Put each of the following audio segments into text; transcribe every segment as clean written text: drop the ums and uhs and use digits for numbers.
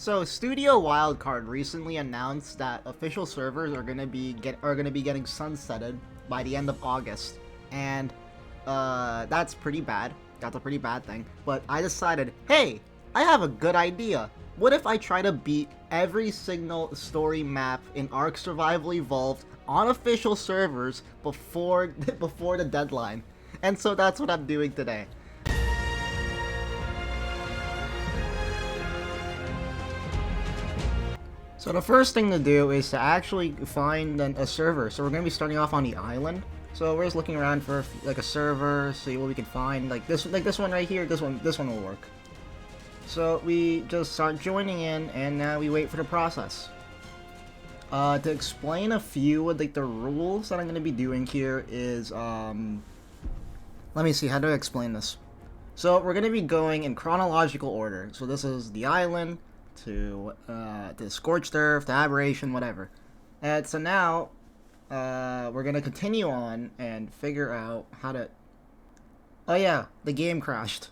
So Studio Wildcard recently announced that official servers are gonna be getting sunsetted by the end of August, and that's pretty bad. That's a pretty bad thing. But I decided, hey, I have a good idea. What if I try to beat every single story map in Ark Survival Evolved on official servers before before the deadline? And so that's what I'm doing today. So the first thing to do is to actually find a server. So we're going to be starting off on the island. So we're just looking around for like a server, see what we can find. Like this one right here. This one will work. So we just start joining in, and now we wait for the process. To explain a few of the rules that I'm going to be doing here is let me see, how do I explain this? So we're going to be going in chronological order. So this is the island to Scorched Earth, to Aberration, whatever. And so now we're gonna continue on and figure out how to. Oh yeah, the game crashed.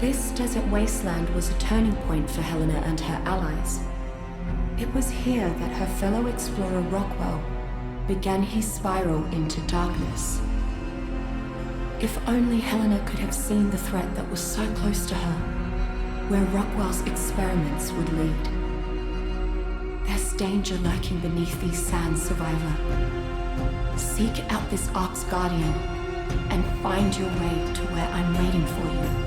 This desert wasteland was a turning point for Helena and her allies. It was here that her fellow explorer Rockwell began his spiral into darkness. If only Helena could have seen the threat that was so close to her, where Rockwell's experiments would lead. There's danger lurking beneath these sands, survivor. Seek out this Ark's guardian and find your way to where I'm waiting for you.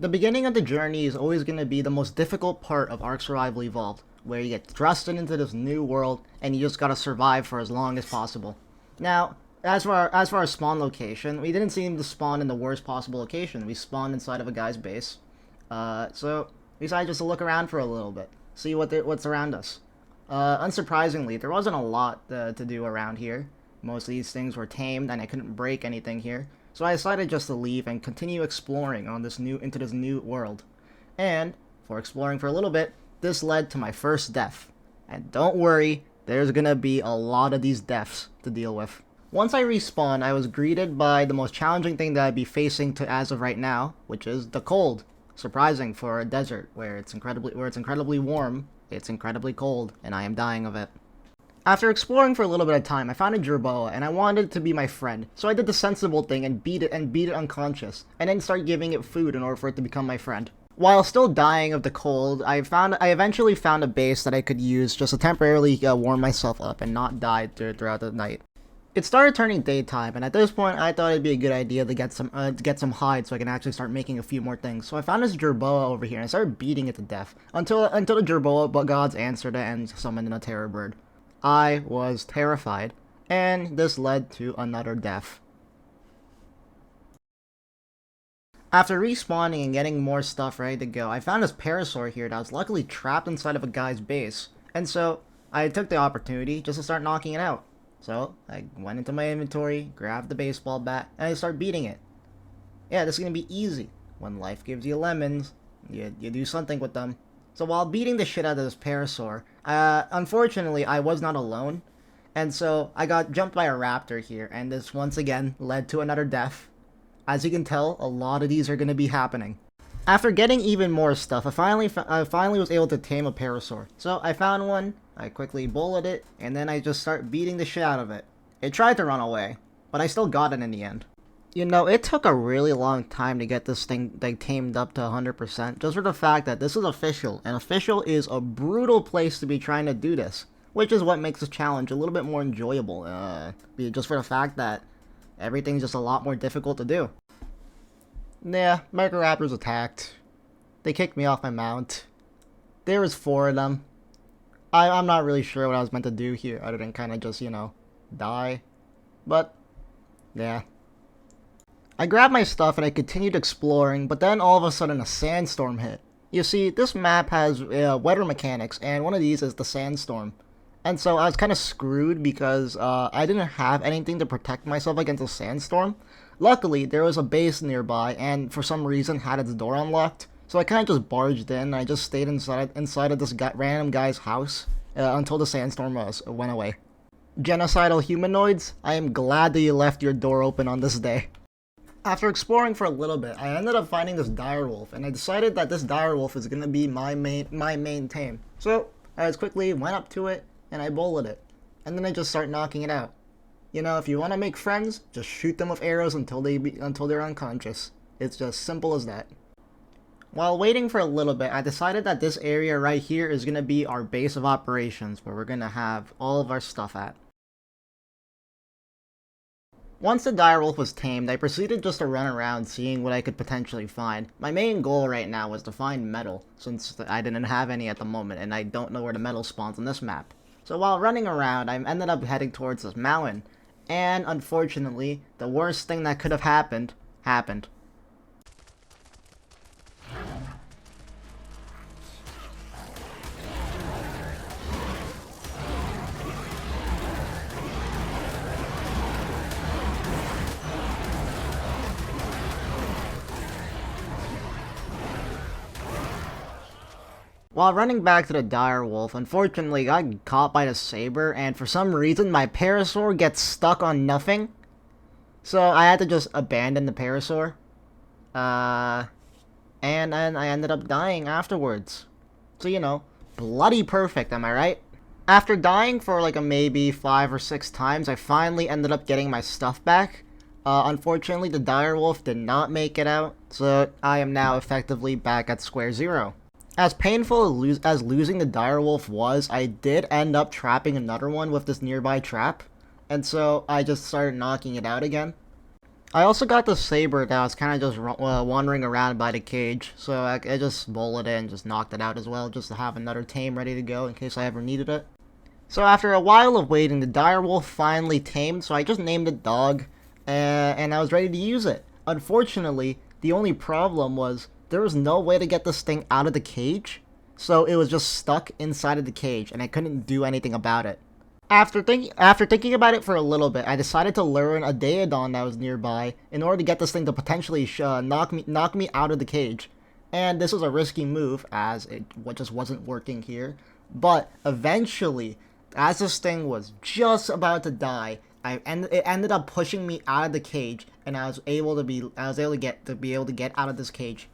The beginning of the journey is always going to be the most difficult part of Ark Survival Evolved, where you get thrusted into this new world and you just gotta survive for as long as possible. Now, as for our spawn location, we didn't seem to spawn in the worst possible location. We spawned inside of a guy's base. So we decided just to look around for a little bit, see what's around us. Unsurprisingly, there wasn't a lot to do around here. Most of these things were tamed and I couldn't break anything here. So I decided just to leave and continue exploring on into this new world. And for exploring for a little bit, this led to my first death. And don't worry, there's gonna be a lot of these deaths to deal with. Once I respawned, I was greeted by the most challenging thing that I'd be facing as of right now, which is the cold. Surprising for a desert where it's incredibly warm, it's incredibly cold, and I am dying of it. After exploring for a little bit of time, I found a Jerboa, and I wanted it to be my friend. So I did the sensible thing and beat it unconscious, and then start giving it food in order for it to become my friend. While still dying of the cold, I eventually found a base that I could use just to temporarily warm myself up and not die throughout the night. It started turning daytime, and at this point, I thought it'd be a good idea to get some hide so I can actually start making a few more things. So I found this Jerboa over here, and I started beating it to death until the Jerboa gods answered it and summoned in a terror bird. I was terrified, and this led to another death. After respawning and getting more stuff ready to go, I found this parasaur here that was luckily trapped inside of a guy's base, and so I took the opportunity just to start knocking it out. So I went into my inventory, grabbed the baseball bat, and I started beating it. Yeah, this is gonna be easy. When life gives you lemons, you do something with them. So while beating the shit out of this parasaur, unfortunately I was not alone, and so I got jumped by a raptor here, and this once again led to another death. As you can tell, a lot of these are going to be happening. After getting even more stuff, I finally was able to tame a parasaur. So I found one, I quickly bullet it, and then I just start beating the shit out of it. It tried to run away, but I still got it in the end. You know, it took a really long time to get this thing tamed up to 100%, just for the fact that this is official, and official is a brutal place to be trying to do this, which is what makes this challenge a little bit more enjoyable, just for the fact that everything's just a lot more difficult to do. Yeah, Microraptors attacked. They kicked me off my mount. There was 4 of them. I'm not really sure what I was meant to do here other than kind of just, die. But, yeah. I grabbed my stuff and I continued exploring, but then all of a sudden a sandstorm hit. You see, this map has weather mechanics, and one of these is the sandstorm. And so I was kind of screwed because I didn't have anything to protect myself against a sandstorm. Luckily, there was a base nearby, and for some reason had its door unlocked. So I kind of just barged in, and I just stayed inside of this random guy's house until the sandstorm went away. Genocidal humanoids, I am glad that you left your door open on this day. After exploring for a little bit, I ended up finding this direwolf, and I decided that this direwolf is going to be my main tame. So I just quickly went up to it, and I bullied it. And then I just start knocking it out. You know, if you want to make friends, just shoot them with arrows until they're unconscious. It's just simple as that. While waiting for a little bit, I decided that this area right here is going to be our base of operations, where we're going to have all of our stuff at. Once the direwolf was tamed, I proceeded just to run around seeing what I could potentially find. My main goal right now was to find metal, since I didn't have any at the moment, and I don't know where the metal spawns on this map. So while running around, I ended up heading towards this mountain, and unfortunately, the worst thing that could have happened, happened. While running back to the direwolf, unfortunately I got caught by the saber, and for some reason my parasaur gets stuck on nothing. So I had to just abandon the parasaur. And then I ended up dying afterwards. So, you know, bloody perfect, am I right? After dying for like maybe 5 or 6 times, I finally ended up getting my stuff back. Unfortunately, the direwolf did not make it out, so I am now effectively back at square zero. As painful as losing the direwolf was, I did end up trapping another one with this nearby trap, and so I just started knocking it out again. I also got the saber that was kind of just wandering around by the cage, so I just bullied it and just knocked it out as well, just to have another tame ready to go in case I ever needed it. So after a while of waiting, the direwolf finally tamed, so I just named it Dog, and I was ready to use it. Unfortunately, the only problem was there was no way to get this thing out of the cage, so it was just stuck inside of the cage, and I couldn't do anything about it. After thinking about it for a little bit, I decided to lure a Daedon that was nearby in order to get this thing to potentially knock me out of the cage. And this was a risky move, as it just wasn't working here. But eventually, as this thing was just about to die, it ended up pushing me out of the cage, and I was able to get out of this cage.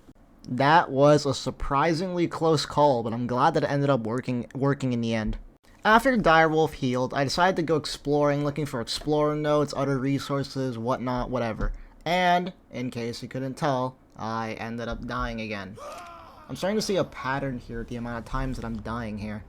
That was a surprisingly close call, but I'm glad that it ended up working in the end. After the direwolf healed, I decided to go exploring, looking for explorer notes, other resources, whatnot, whatever. And, in case you couldn't tell, I ended up dying again. I'm starting to see a pattern here at the amount of times that I'm dying here.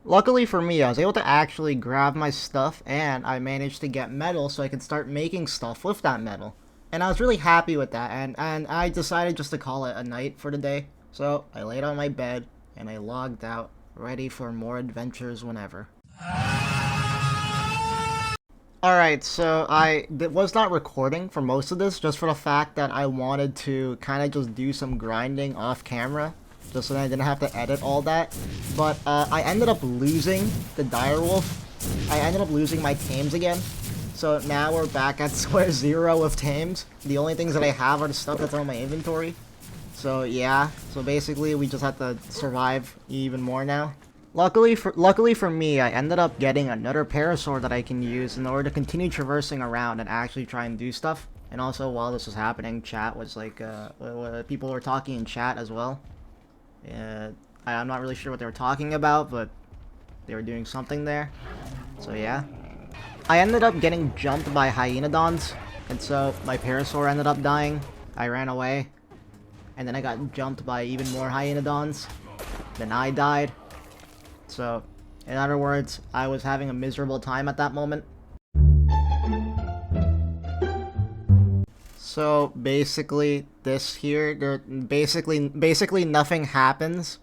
Luckily for me, I was able to actually grab my stuff, and I managed to get metal so I could start making stuff with that metal. And I was really happy with that, and I decided just to call it a night for the day. So I laid on my bed, and I logged out, ready for more adventures whenever. Alright, so I was not recording for most of this, just for the fact that I wanted to kind of just do some grinding off camera, just so that I didn't have to edit all that. But I ended up losing the direwolf. I ended up losing my tames again. So now we're back at square zero with tames. The only things that I have are the stuff that's on my inventory. So yeah, so basically we just have to survive even more now. Luckily for me, I ended up getting another parasaur that I can use in order to continue traversing around and actually try and do stuff. And also while this was happening, chat was like, people were talking in chat as well. I'm not really sure what they were talking about, but they were doing something there. So yeah. I ended up getting jumped by hyenodons, and so my parasaur ended up dying. I ran away, and then I got jumped by even more hyenodons. Then I died. So, in other words, I was having a miserable time at that moment. So basically, this here, basically nothing happens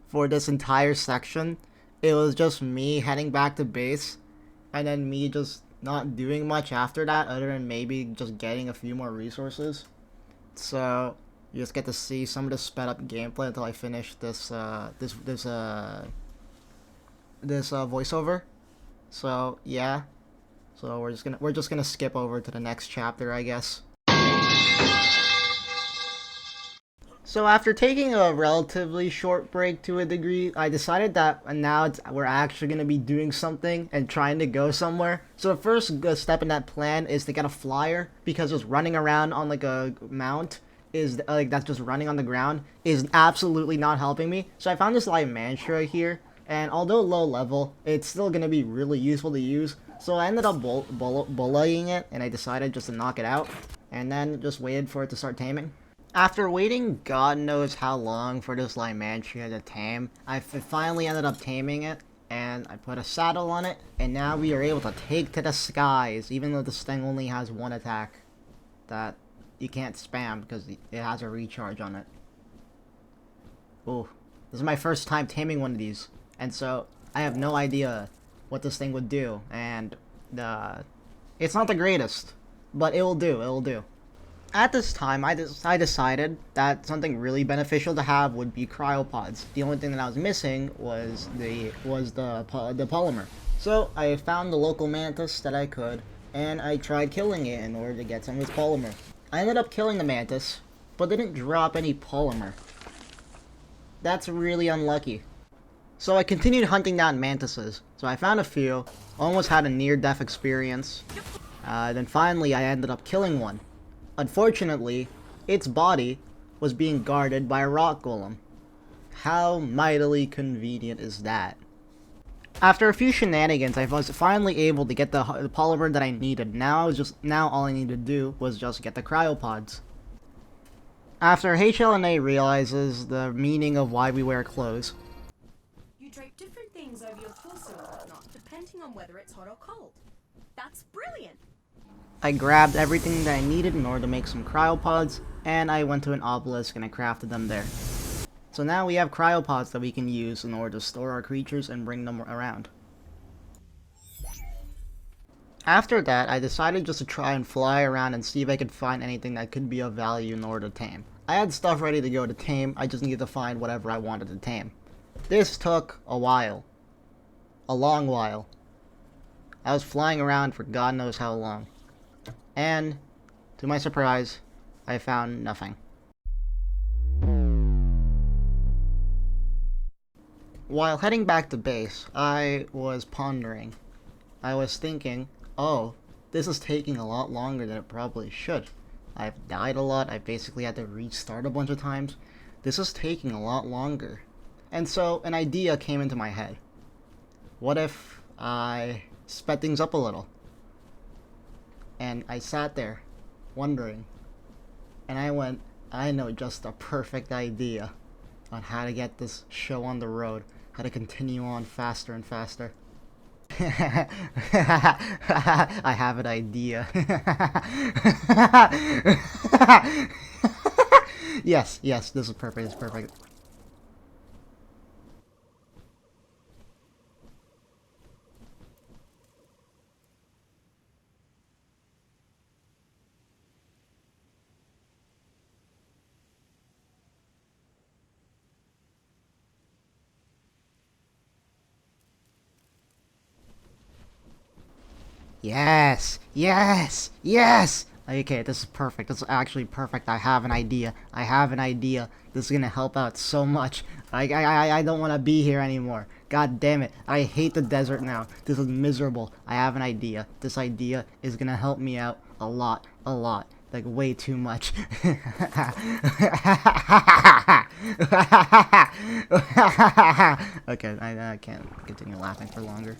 for this entire section. It was just me heading back to base, and then me just not doing much after that, other than maybe just getting a few more resources. So you just get to see some of the sped up gameplay until I finish this voiceover. So yeah, so we're just gonna skip over to the next chapter, I guess. So after taking a relatively short break to a degree, I decided that now we're actually going to be doing something and trying to go somewhere. So the first step in that plan is to get a flyer, because just running around on like a mount is like that's just running on the ground is absolutely not helping me. So I found this like mantra here, and although low level, it's still going to be really useful to use. So I ended up bullying it, and I decided just to knock it out, and then just waited for it to start taming. After waiting God knows how long for this Lymantria to tame, I finally ended up taming it, and I put a saddle on it, and now we are able to take to the skies, even though this thing only has one attack that you can't spam because it has a recharge on it. Ooh, this is my first time taming one of these, and so I have no idea what this thing would do, and it's not the greatest, but it will do. At this time, I decided that something really beneficial to have would be cryopods. The only thing that I was missing was the polymer. So I found the local mantis that I could, and I tried killing it in order to get some of its polymer. I ended up killing the mantis, but didn't drop any polymer. That's really unlucky. So I continued hunting down mantises. So I found a few, almost had a near-death experience. Then finally I ended up killing one. Unfortunately, its body was being guarded by a rock golem. How mightily convenient is that? After a few shenanigans, I was finally able to get the polymer that I needed. Now all I needed to do was just get the cryopods. After HLNA realizes the meaning of why we wear clothes. You drape different things over your torso or whatnot, depending on whether it's hot or cold. That's brilliant! I grabbed everything that I needed in order to make some cryopods, and I went to an obelisk and I crafted them there. So now we have cryopods that we can use in order to store our creatures and bring them around. After that, I decided just to try and fly around and see if I could find anything that could be of value in order to tame. I had stuff ready to go to tame, I just needed to find whatever I wanted to tame. This took a while. A long while. I was flying around for God knows how long. And, to my surprise, I found nothing. While heading back to base, I was pondering. I was thinking, oh, this is taking a lot longer than it probably should. I've died a lot, I basically had to restart a bunch of times. This is taking a lot longer. And so, an idea came into my head. What if I sped things up a little? And I sat there, wondering. And I went, I know just the perfect idea on how to get this show on the road. How to continue on faster and faster. I have an idea. Yes, this is perfect, it's perfect. Yes! Okay, this is perfect. This is actually perfect. I have an idea. This is gonna help out so much. I don't want to be here anymore. God damn it. I hate the desert now. This is miserable. I have an idea. This idea is gonna help me out a lot. Like, way too much. Okay, I can't continue laughing for longer.